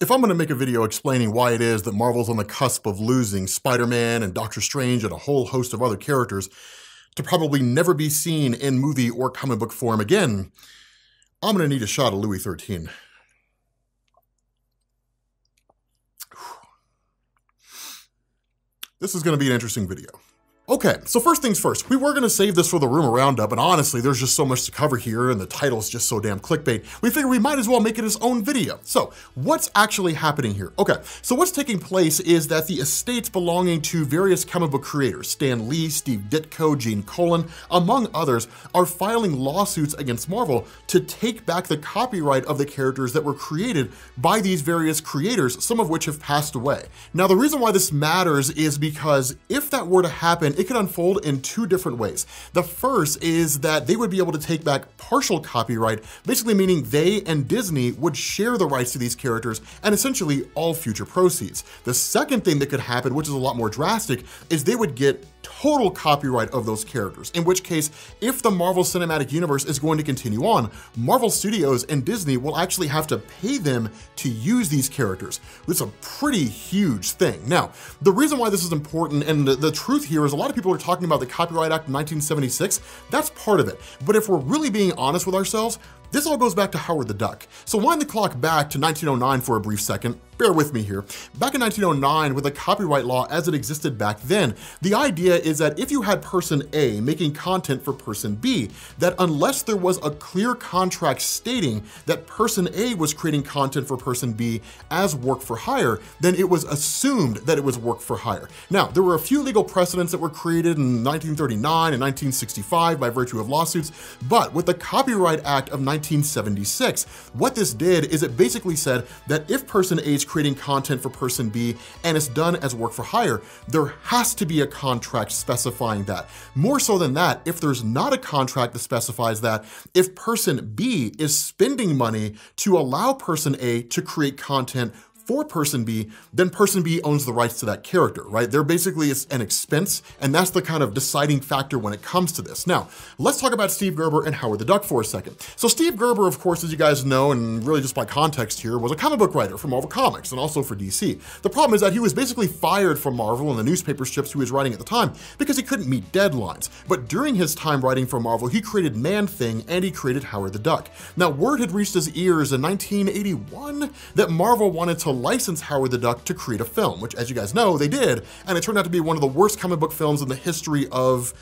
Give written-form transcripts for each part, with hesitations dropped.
If I'm gonna make a video explaining why it is that Marvel's on the cusp of losing Spider-Man and Doctor Strange and a whole host of other characters to probably never be seen in movie or comic book form again, I'm gonna need a shot of Louis XIII. This is gonna be an interesting video. Okay, so first things first, we were gonna save this for the rumor roundup, and honestly, there's just so much to cover here, and the title's just so damn clickbait, we figured we might as well make it its own video. So, what's actually happening here? Okay, so what's taking place is that the estates belonging to various comic book creators, Stan Lee, Steve Ditko, Gene Colan, among others, are filing lawsuits against Marvel to take back the copyright of the characters that were created by these various creators, some of which have passed away. Now, the reason why this matters is because if that were to happen, it could unfold in two different ways. The first is that they would be able to take back partial copyright, basically meaning they and Disney would share the rights to these characters and essentially all future proceeds. The second thing that could happen, which is a lot more drastic, is they would get total copyright of those characters, in which case, if the Marvel Cinematic Universe is going to continue on, Marvel Studios and Disney will actually have to pay them to use these characters. It's a pretty huge thing. Now, the reason why this is important, and the truth here is a lot of people are talking about the Copyright Act of 1976, that's part of it. But if we're really being honest with ourselves, this all goes back to Howard the Duck. So wind the clock back to 1909 for a brief second. Bear with me here. Back in 1909, with the copyright law as it existed back then, the idea is that if you had person A making content for person B, that unless there was a clear contract stating that person A was creating content for person B as work for hire, then it was assumed that it was work for hire. Now, there were a few legal precedents that were created in 1939 and 1965 by virtue of lawsuits, but with the Copyright Act of 1976, what this did is it basically said that if person A is creating content for person B and it's done as work for hire, there has to be a contract specifying that. More so than that, if there's not a contract that specifies that, if person B is spending money to allow person A to create content for person B, then person B owns the rights to that character, right? They're basically an expense, and that's the kind of deciding factor when it comes to this. Now, let's talk about Steve Gerber and Howard the Duck for a second. So Steve Gerber, of course, as you guys know, and really just by context here, was a comic book writer for Marvel Comics and also for DC. The problem is that he was basically fired from Marvel and the newspaper strips he was writing at the time because he couldn't meet deadlines. But during his time writing for Marvel, he created Man-Thing and he created Howard the Duck. Now, word had reached his ears in 1981 that Marvel wanted to license Howard the Duck to create a film, which, as you guys know, they did, and it turned out to be one of the worst comic book films in the history of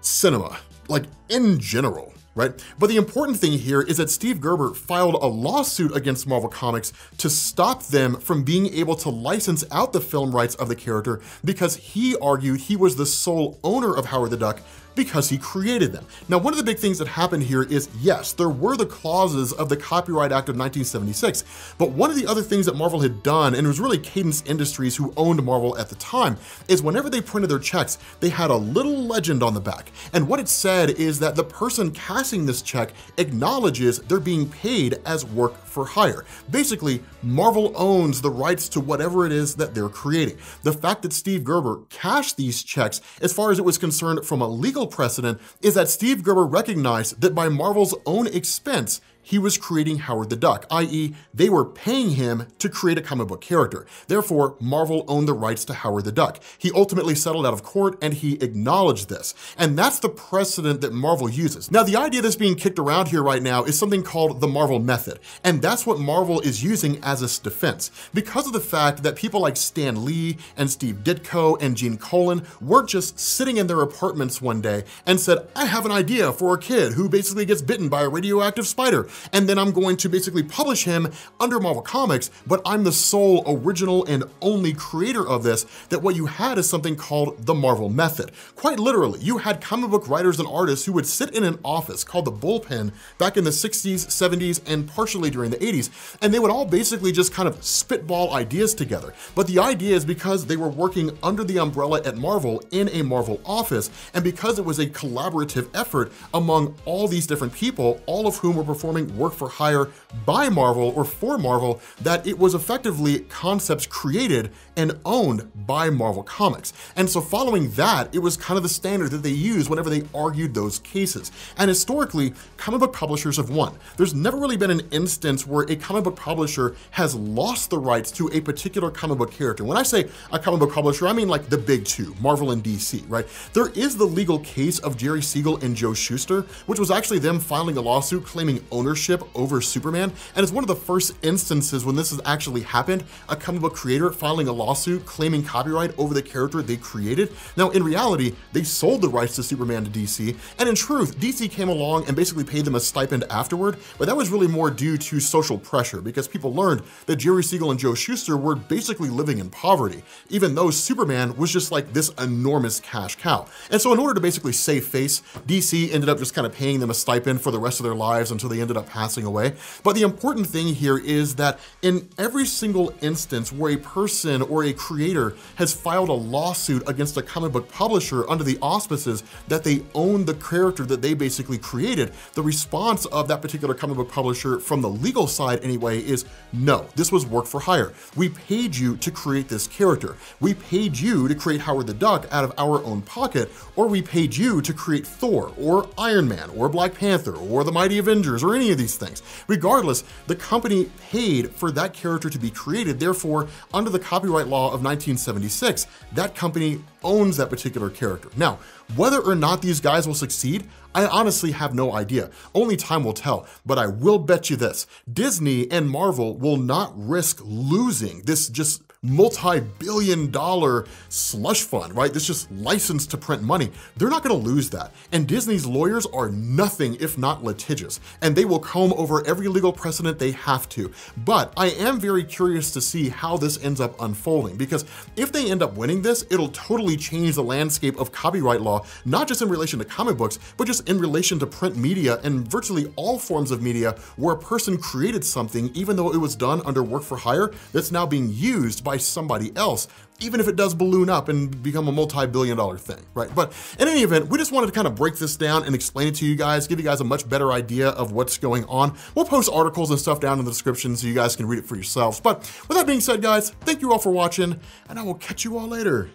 cinema, like in general, right? But the important thing here is that Steve Gerber filed a lawsuit against Marvel Comics to stop them from being able to license out the film rights of the character because he argued he was the sole owner of Howard the Duck because he created them. Now, one of the big things that happened here is, yes, there were the clauses of the Copyright Act of 1976, but one of the other things that Marvel had done, and it was really Cadence Industries who owned Marvel at the time, is whenever they printed their checks, they had a little legend on the back. And what it said is that the person casting this check acknowledges they're being paid as work for hire. Basically, Marvel owns the rights to whatever it is that they're creating. The fact that Steve Gerber cashed these checks, as far as it was concerned from a legal precedent, is that Steve Gerber recognized that by Marvel's own expense, he was creating Howard the Duck, i.e. they were paying him to create a comic book character. Therefore, Marvel owned the rights to Howard the Duck. He ultimately settled out of court and he acknowledged this. And that's the precedent that Marvel uses. Now, the idea that's being kicked around here right now is something called the Marvel method. And that's what Marvel is using as its defense. Because of the fact that people like Stan Lee and Steve Ditko and Gene Colan weren't just sitting in their apartments one day and said, I have an idea for a kid who basically gets bitten by a radioactive spider, and then I'm going to basically publish him under Marvel Comics, but I'm the sole original and only creator of this, that what you had is something called the Marvel method. Quite literally, you had comic book writers and artists who would sit in an office called the bullpen back in the 60s, 70s, and partially during the 80s, and they would all basically just kind of spitball ideas together. But the idea is because they were working under the umbrella at Marvel in a Marvel office, and because it was a collaborative effort among all these different people, all of whom were performing during work for hire by Marvel or for Marvel that it was effectively concepts created and owned by Marvel Comics. And so following that, it was kind of the standard that they used whenever they argued those cases. And historically, comic book publishers have won. There's never really been an instance where a comic book publisher has lost the rights to a particular comic book character. When I say a comic book publisher, I mean like the big two, Marvel and DC, right? There is the legal case of Jerry Siegel and Joe Shuster, which was actually them filing a lawsuit claiming ownership over Superman. And it's one of the first instances when this has actually happened, a comic book creator filing a lawsuit claiming copyright over the character they created. Now, in reality, they sold the rights to Superman to DC, and in truth, DC came along and basically paid them a stipend afterward, but that was really more due to social pressure because people learned that Jerry Siegel and Joe Shuster were basically living in poverty, even though Superman was just like this enormous cash cow. And so in order to basically save face, DC ended up just kind of paying them a stipend for the rest of their lives until they ended up passing away. But the important thing here is that in every single instance where a person or a creator has filed a lawsuit against a comic book publisher under the auspices that they own the character that they basically created, the response of that particular comic book publisher from the legal side anyway is, no, this was work for hire. We paid you to create this character. We paid you to create Howard the Duck out of our own pocket, or we paid you to create Thor or Iron Man or Black Panther or the Mighty Avengers or any of these things. Regardless, the company paid for that character to be created. Therefore, under the copyright law of 1976, that company owns that particular character. Now, whether or not these guys will succeed, I honestly have no idea. Only time will tell, but I will bet you this. Disney and Marvel will not risk losing this just multi-billion-dollar slush fund, right? This just license to print money. They're not gonna lose that. And Disney's lawyers are nothing if not litigious, and they will comb over every legal precedent they have to. But I am very curious to see how this ends up unfolding, because if they end up winning this, it'll totally change the landscape of copyright law, not just in relation to comic books, but just in relation to print media and virtually all forms of media where a person created something, even though it was done under work for hire, that's now being used by somebody else, even if it does balloon up and become a multi-billion-dollar thing, right? But in any event, we just wanted to kind of break this down and explain it to you guys, give you guys a much better idea of what's going on. We'll post articles and stuff down in the description so you guys can read it for yourselves. But with that being said, guys, thank you all for watching, and I will catch you all later.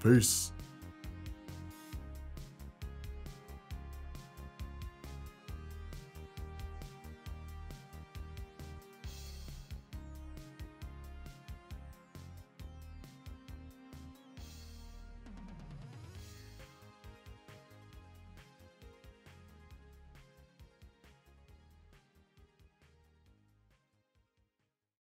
Peace.